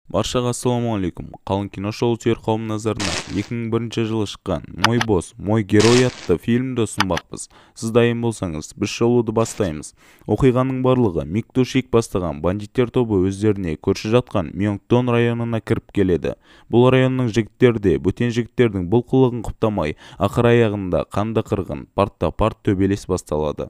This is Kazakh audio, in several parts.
Баршаға ассалаумағалейкум. Қалың кино шоу сүйер қауым назарына 2001 жылы шыққан «Мой босс, мой герой» атты фильмді ұсынбақпыз. Сіз дайын болсаңыз, біз шоуды бастаймыз. Оқиғаның барлығы Мик-Ту-Шик бастаған бандиттер тобы өздеріне көрші жатқан Мьонгдон районына кіріп келеді. Бұл районның жігіттері де бөтен жігіттердің бұл қылығын құптамай, ақыр аяғында қанды қырғын, партта-парт төбелес басталады.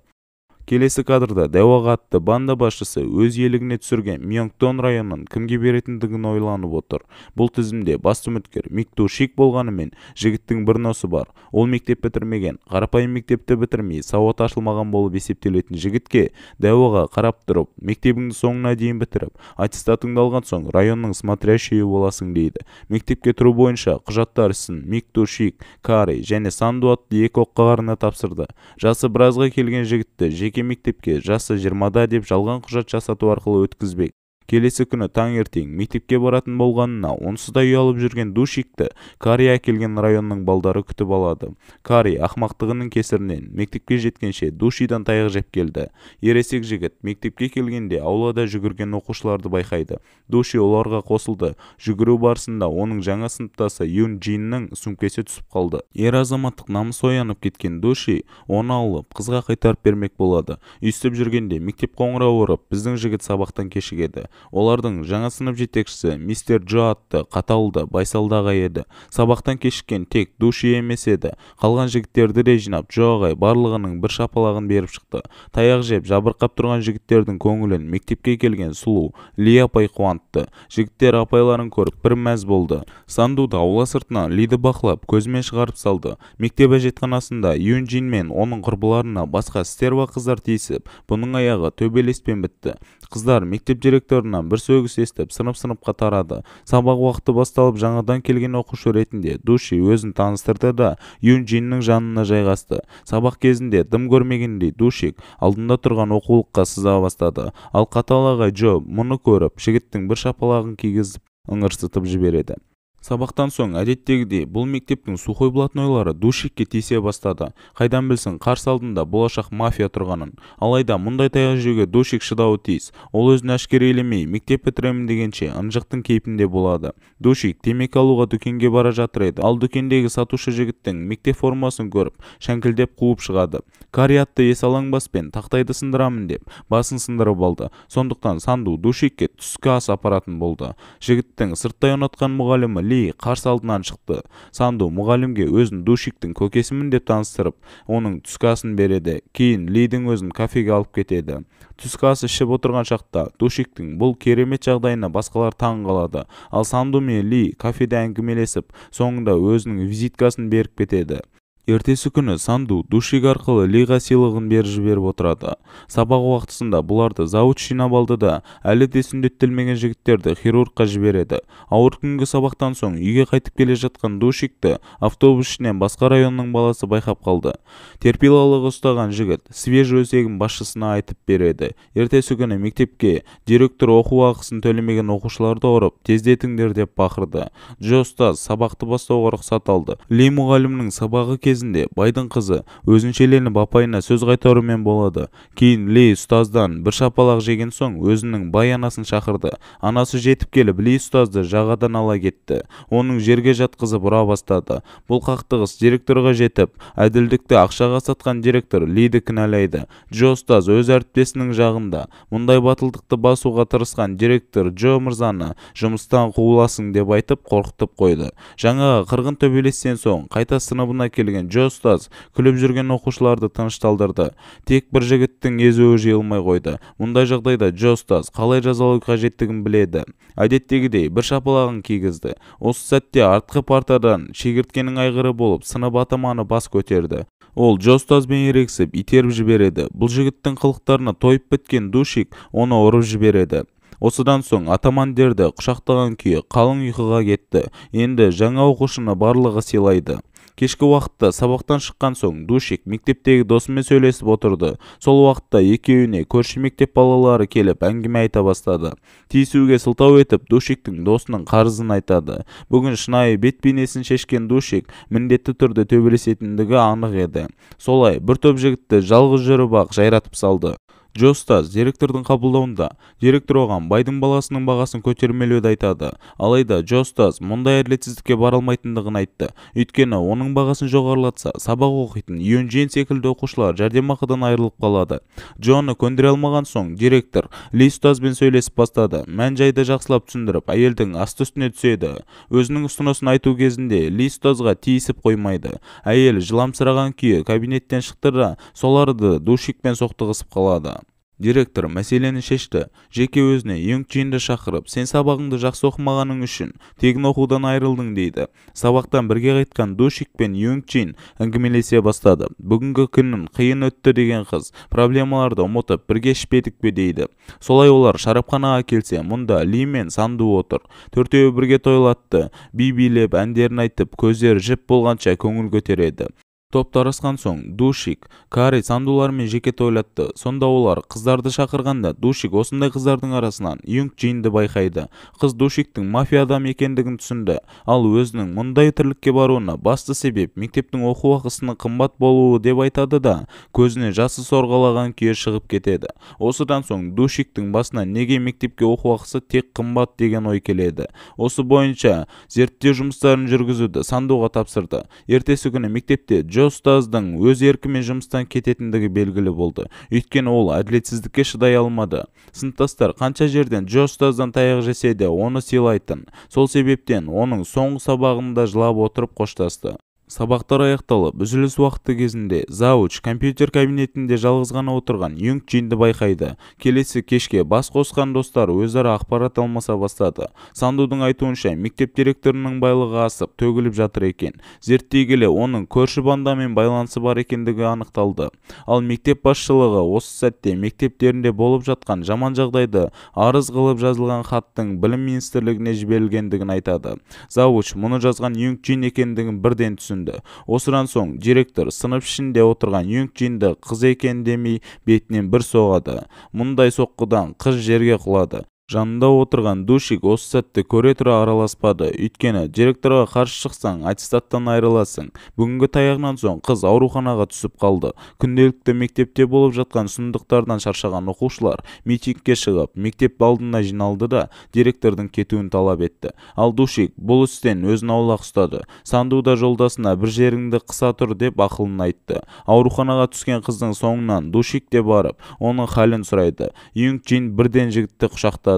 Келесі кадрда Дэваға атты банда басшысы өз иелігіне түсірген Мьонгдон районын кімге беретіндігін ойланып отыр. Бұл тізімде басты үміткер Мик-Ту-Шик болғанымен, жігіттің бір носы бар. Ол мектеп бітірмеген, қарапайым мектепті бітірмей, сауаты ашылмаған болып есептелетін жігітке Дэваға қарап тұрып, мектебіңді соңына дейін бітіріп, аттестатыңды алған соң районның смотрящийі боласың дейді. Мектепке тұру бойынша құжаттар ісін Мик-Ту-Шик, Кари және Санду атты екі оққағарына тапсырды. Жасы біразға келген жігітті жеке мектепке жасы 20-да деп жалған құжат жасату арқылы өткізбек. Келесі күні таңертең мектепке баратын болғанына онсыз да ұялып жүрген Ду-Шикті Кари әкелген районның балдары күтіп алады. Кари ақмақтығының кесірінен мектепке жеткенше Ду-Шидан таяқ жеп келді. Ересек жігіт мектепке келгенде аулада жүгірген оқушыларды байқайды. Ду-Ши оларға қосылды. Жүгіру барысында оның жаңа сыныптасы Юн Джиннің сөмкесі түсіп қалды. Ер азаматтық намысы оянып кеткен Ду-Ши оны алып қызға қайтарып бермек болады. Үйсіп жүргенде мектеп қоңырауы ұрып, біздің жігіт сабақтан кешігеді. Олардың жаңа сынып жетекшісі мистер Джо атты қаталды байсалды ағай еді. Сабақтан кешіккен тек Ду-Ши емес еді. Қалған жігіттерді де жинап, Джо ағай барлығының бір шапалағын беріп шықты. Таяқ жеп жабырқап тұрған жігіттердің көңілін мектепке келген сұлу Ли апай қуантты. Жігіттер апайларын көріп бір мәз болды. Санду да аула сыртынан Лиді бақылап, көзімен шығарып салды. Мектеп әжетханасында Юн Джин мен оның құрбыларына басқа стерва қыздар тиісіп, бұның аяғы төбелеспен бітті. Қыздар мектеп директорынан бір сөгіс естіп, сынып-сыныпқа тарады. Сабақ уақыты басталып, жаңадан келген оқушы ретінде Ду-Ши өзін таныстырды да Юн Джиннің жанына жайғасты. Сабақ кезінде дым көрмегендей Ду-Шик алдында тұрған оқулыққа сыза бастады. Ал қатал ағай Джо мұны көріп, жігіттің бір шапалағын кигізіп, ыңырсытып жібереді. Сабақтан соң әдеттегідей бұл мектептің сухой блатнойлары Ду-Шикке тиісе бастады. Қайдан білсін қарсы алдында болашақ мафия тұрғанын. Алайда мұндай таяқ жеуге Ду-Шик шыдауы тиіс. Ол өзін әшкерелемей мектеп бітіремін дегенше ынжықтың кейпінде болады. Ду-Шик темекі алуға дүкенге бара жатыр еді. Ал дүкендегі сатушы жігіттің мектеп формасын көріп, шәңкілдеп қуып шығады. Кари атты есалаңбаспен тақтайды сындырамын деп басын сындырып алды. Сондықтан Санду Ду-Шикке түскі ас апаратын болды. Жігіттің сырттай ұнатқан мұғалімі Ли қарсы алдынан шықты. Санду мұғалімге өзін Ду-Шиктің көкесімін деп таныстырып, оның түскі асын береді. Кейін Лидің өзін кафеге алып кетеді. Түскі ас ішіп отырған шақта Ду-Шиктің бұл керемет жағдайына басқалар таң қалады. Ал Санду мен Ли кафеде әңгімелесіп, соңында өзінің визиткасын беріп кетеді. Ертесі күні Санду Ду-Шик арқылы Лиға сыйлығын беріп жіберіп отырады. Сабақ уақытысында бұларды зауыт жинап алды да, әлі де сүндеттелмеген жігіттерді хирургқа жібереді. Ауыр күнгі сабақтан соң үйге қайтып келе жатқан Ду-Шикті автобус ішінен басқа районның баласы байқап қалды. Терпелілігі ұстаған жігіт свеж өсегін басшысына айтып береді. Ертесі күні мектепке директор оқу ақысын төлемеген оқушыларды ұрып, тездетіңдер деп бақырды. Джо ұстаз сабақты бастауға рұқсат алды. Ли мұғалімнің сабағы байдың қызы өзіншеленіп апайына сөз қайтарумен болады. Кейін Ли ұстаздан бір шапалақ жеген соң өзінің бай анасын шақырды. Анасы жетіп келіп Ли ұстазды жағадан ала кетті. Оның жерге жатқызып ұра бастады. Бұл қақтығыс директорға жетіп, әділдікті ақшаға сатқан директор Лиді кінәлайды. Джо ұстаз өз әріптесінің жағында. Мұндай батылдықты басуға тырысқан директор Джо мырзаны жұмыстан қуыласың деп айтып қорқытып қойды. Жаңаға қырғын төбелестен соң қайта сыныбына келген Джо ұстаз күліп жүрген оқушыларды тынышталдырды. Тек бір жігіттің езуі жиылмай қойды. Мұндай жағдайда Джо ұстаз қалай жазалау қажеттігін біледі. Әдеттегідей бір шапалағын кигізді. Осы сәтте артқы партадан шегірткенің айғыры болып сынып атаманы бас көтерді. Ол Джо ұстазбен ерегісіп итеріп жібереді. Бұл жігіттің қылықтарына тойып біткен Ду-Шик оны ұрып жібереді. Осыдан соң атамандерді құшақтаған күйі қалың ұйқыға кетті. Енді жаңа оқушыны барлығы сыйлайды. Кешкі уақытта сабақтан шыққан соң Ду-Шик мектептегі досымен сөйлесіп отырды. Сол уақытта екеуіне көрші мектеп балалары келіп әңгіме айта бастады. Тиісуге сылтау етіп Ду-Шиктің досының қарызын айтады. Бүгін шынайы бет бейнесін шешкен Ду-Шик міндетті түрде төбелесетіндігі анық еді. Солай бір топ жігітті жалғыз жүріп ақ жайратып салды. Джо ұстаз директордың қабылдауында. Директор оған байдың баласының бағасын көтермелеуді айтады. Алайда Джо ұстаз мұндай әділетсіздікке бара алмайтындығын айтты. Өйткені оның бағасын жоғарылатса, сабақ оқитын Юн Джин секілді оқушылар жәрдемақыдан айырылып қалады. Джоны көндіре алмаған соң директор Ли ұстазбен сөйлесіп бастады. Мән-жайды жақсылап түсіндіріп, әйелдің асты-үстіне түседі. Өзінің ұсынысын айту кезінде Ли ұстазға тиісіп қоймайды. Әйел жыламсыраған күйі кабинеттен шықты да соларды душикпен соқтығысып қалады. Директор мәселені шешті. Жеке өзіне Юнг Джинді шақырып, сен сабағыңды жақсы оқымағаның үшін тегін оқудан айырылдың дейді. Сабақтан бірге қайтқан Душик пен Юнг Джин әңгімелесе бастады. Бүгінгі күнім қиын өтті деген қыз проблемаларды ұмытып бірге ішпедік пе дейді. Солай олар шарапханаға келсе, мұнда Ли мен Санду отыр. Төртеуі бірге тойлатты. Би билеп, әндерін айтып, көздері жіп болғанша көңіл көтереді. Топ тарасқан соң Душик Кари Сандулармен жеке тойлатты. Сонда олар қыздарды шақырғанда Душик осындай қыздардың арасынан Юнг Джинді байқайды. Қыз Душиктің мафия адам екендігін түсінді. Ал өзінің мұндай тірлікке баруына басты себеп мектептің оқу ақысының қымбат болуы деп айтады да, көзіне жасы сорғалаған күйі шығып кетеді. Осыдан соң Душиктің басына неге мектепке оқу ақысы тек қымбат деген ой келеді. Осы бойынша зерттеу жұмыстарын жүргізуді Сандуға тапсырды. Ертесі күні мектепте Джо ұстаздың өз еркімен жұмыстан кететіндігі белгілі болды. Өйткені ол әділетсіздікке шыдай алмады. Сыныптастар қанша жерден Джо ұстаздан таяқ жесе де оны сыйлайтын. Сол себептен оның соңғы сабағында жылап отырып қоштасты. Сабақтар аяқталып, үзіліс уақыты кезінде зауч компьютер кабинетінде жалғыз ғана отырған Юнг Джинді байқайды. Келесі кешке бас қосқан достар өзара ақпарат алмаса бастады. Сандудың айтуынша мектеп директорының байлығы асып төгіліп жатыр екен. Зерттей келе оның көрші бандамен байланысы бар екендігі анықталды. Ал мектеп басшылығы осы сәтте мектептерінде болып жатқан жаман жағдайды арыз қылып жазылған хаттың білім министрлігіне жіберілгендігін айтады. Зауч мұны жазған Юнг Джин екендігін бірден түсінді. Осыдан соң директор сынып ішінде отырған Юнг Джинді қыз екен демей бетінен бір соғады. Мұндай соққыдан қыз жерге құлады. Жанында отырған Душик осы сәтті көре тұра араласпады. Өйткені директорға қарсы шықсаң, аттестаттан айырыласың. Бүгінгі таяғынан соң қыз ауруханаға түсіп қалды. Күнделікті мектепте болып жатқан сұмдықтардан шаршаған оқушылар митингке шығып, мектеп алдына жиналды да директордың кетуін талап етті. Ал Душик бұл істен өзін аулақ ұстады. Санду да жолдасына бір жеріңді қыса тұр деп ақылын айтты. Ауруханаға түскен қыздың соңынан Душик те барып, оның халін сұрайды. Юнг Джин бірден жігітті құшақтады.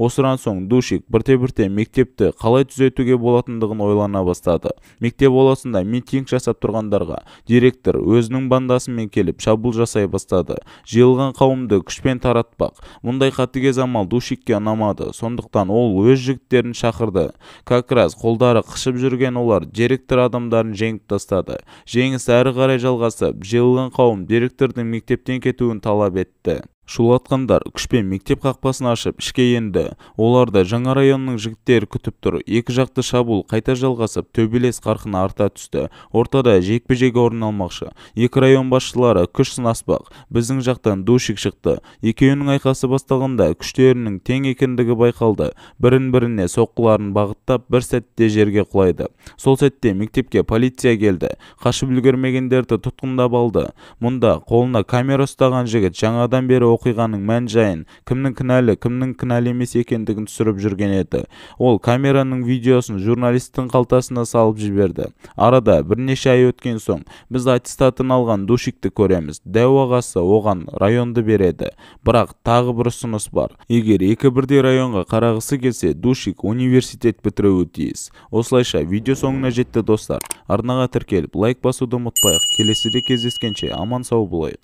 Осыдан соң Душик бірте-бірте мектепті қалай түзетуге болатындығын ойлана бастады. Мектеп ауласында митинг жасап тұрғандарға директор өзінің бандасымен келіп шабуыл жасай бастады. Жиылған қауымды күшпен таратпақ. Мұндай қатыгез амал Душикке ұнамады. Сондықтан ол өз жігіттерін шақырды. Как раз қолдары қышып жүрген олар директор адамдарын жеңіп тастады. Жеңіс әрі қарай жалғасып, жиылған қауым директордың мектептен кетуін талап етті. Шулатқандар күшпен мектеп қақпасын ашып ішке енді. Оларды жаңа районның жігіттері күтіп тұр. Екі жақты шабуыл қайта жалғасып, төбелес қарқыны арта түсті. Ортада жекпе-жек орын алмақшы. Екі район басшылары күш сынаспақ. Біздің жақтан Душик шықты. Екеуінің айқасы басталғанда күштерінің тең екендігі байқалды. Бірін-біріне соққыларын бағыттап, бір сәтте жерге құлайды. Сол сәтте мектепке полиция келді. Қашып үлгермегендерді тұтқындап алды. Мұнда қолына камера ұстаған жігіт жаңадан бері оқиғаның мән-жайын, кімнің кінәлі, кімнің кінәлі емес екендігін түсіріп жүрген еді. Ол камераның видеосын журналисттің қалтасына салып жіберді. Арада бірнеше ай өткен соң біз аттестатын алған Душикті көреміз. Дәу ағасы оған районды береді. Бірақ тағы бір ұсыныс бар. Егер екі бірдей районға қарағысы келсе, Душик университет бітіруі тиіс. Осылайша видео соңына жетті достар. Арнаға тіркеліп лайк басуды ұмытпайық. Келесіде кездескенше аман сау болайық.